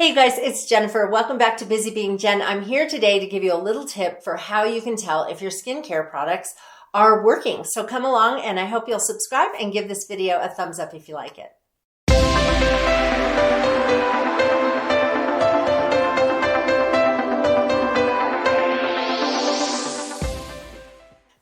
Hey guys, it's Jennifer. Welcome back to Busy Being Jen. I'm here today to give you a little tip for how you can tell if your skincare products are working. So come along and I hope you'll subscribe and give this video a thumbs up if you like it.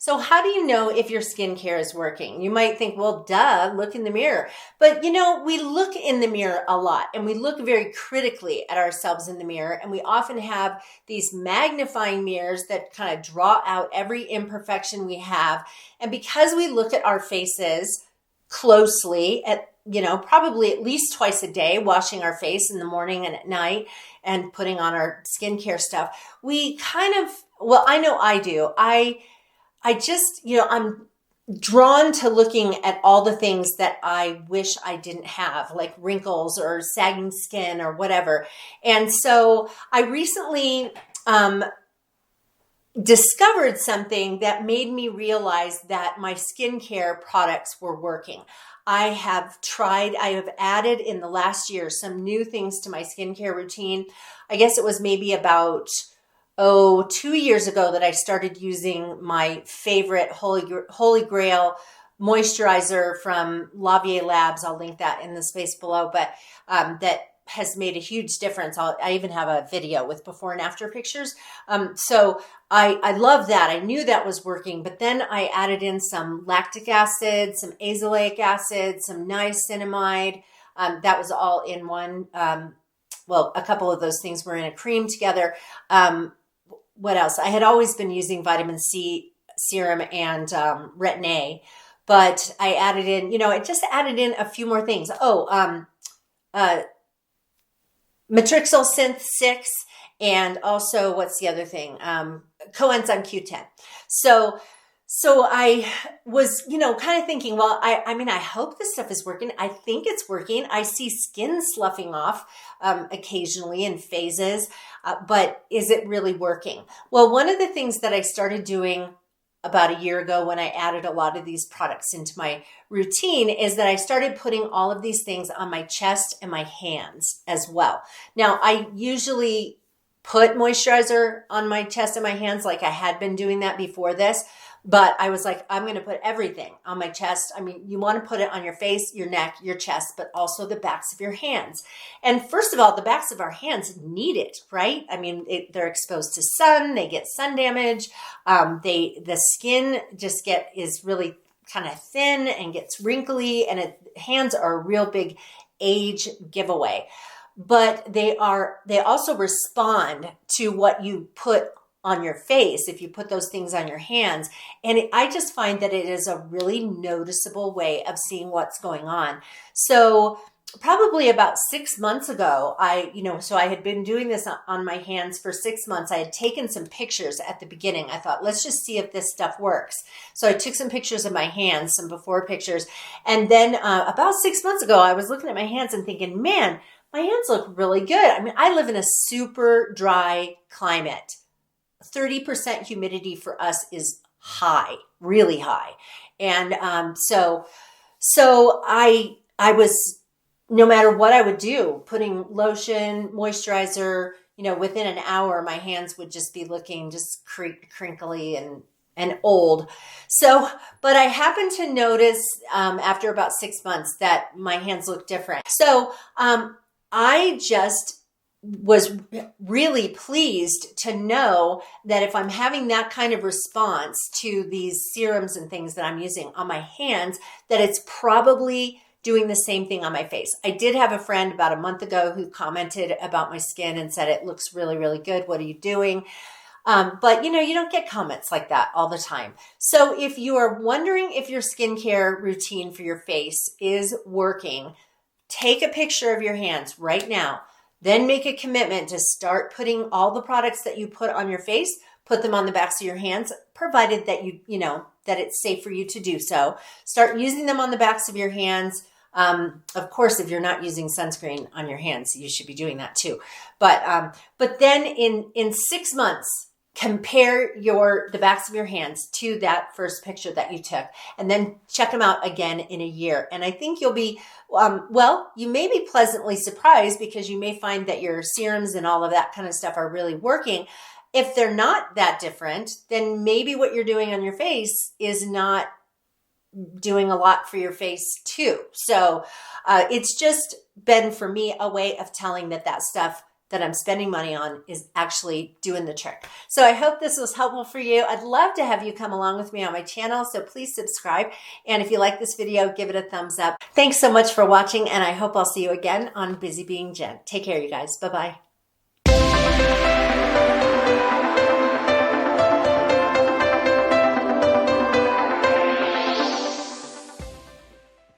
So how do you know if your skincare is working? You might think, well, duh, look in the mirror. But we look in the mirror a lot and we look very critically at ourselves in the mirror. And we often have these magnifying mirrors that kind of draw out every imperfection we have. And because we look at our faces closely at, probably at least twice a day, washing our face in the morning and at night and putting on our skincare stuff, we I know I do. I'm drawn to looking at all the things that I wish I didn't have, like wrinkles or sagging skin or whatever. And so I recently discovered something that made me realize that my skincare products were working. I have added in the last year some new things to my skincare routine. I guess it was maybe about 2 years ago that I started using my favorite Holy Grail moisturizer from Lavier Labs. I'll link that in the space below, but that has made a huge difference. I even have a video with before and after pictures. So I love that. I knew that was working, but then I added in some lactic acid, some azelaic acid, some niacinamide. That was all in one. A couple of those things were in a cream together. What else? I had always been using vitamin C serum and Retin-A, but I added in, I just added in a few more things. Matrixyl Synth 6, and also what's the other thing? Coenzyme Q10. So I was, kind of thinking, well, I hope this stuff is working. I think it's working. I see skin sloughing off occasionally in phases, but is it really working? Well, one of the things that I started doing about a year ago when I added a lot of these products into my routine is that I started putting all of these things on my chest and my hands as well. Now, I usually put moisturizer on my chest and my hands like I had been doing that before this. But I was like, I'm going to put everything on my chest. I mean, you want to put it on your face, your neck, your chest, but also the backs of your hands. And first of all, the backs of our hands need it, right? I mean, they're exposed to sun, they get sun damage. The skin is really kind of thin and gets wrinkly, and hands are a real big age giveaway. But they also respond to what you put on your face if you put those things on your hands. And I just find that it is a really noticeable way of seeing what's going on. So probably about 6 months ago, I had been doing this on my hands for 6 months. I had taken some pictures at the beginning. I thought, let's just see if this stuff works. So I took some pictures of my hands, some before pictures. And then about 6 months ago, I was looking at my hands and thinking, man, my hands look really good. I mean, I live in a super dry climate. 30% humidity for us is high, really high. And so I was, no matter what I would do, putting lotion, moisturizer, within an hour, my hands would just be looking just crinkly and old. So, but I happened to notice after about 6 months that my hands look different. So I just was really pleased to know that if I'm having that kind of response to these serums and things that I'm using on my hands, that it's probably doing the same thing on my face. I did have a friend about a month ago who commented about my skin and said, it looks really, really good. What are you doing? But you don't get comments like that all the time. So if you are wondering if your skincare routine for your face is working, take a picture of your hands right now. Then make a commitment to start putting all the products that you put on your face, put them on the backs of your hands, provided that that it's safe for you to do so. Start using them on the backs of your hands. Of course, if you're not using sunscreen on your hands, you should be doing that too. But then in 6 months, compare the backs of your hands to that first picture that you took, and then check them out again in a year. And I think you'll be, well, you may be pleasantly surprised, because you may find that your serums and all of that kind of stuff are really working. If they're not that different, then maybe what you're doing on your face is not doing a lot for your face too. So it's just been, for me, a way of telling that stuff that I'm spending money on is actually doing the trick. So I hope this was helpful for you. I'd love to have you come along with me on my channel, so please subscribe. And if you like this video, give it a thumbs up. Thanks so much for watching, and I hope I'll see you again on Busy Being Jen. Take care, you guys. Bye-bye.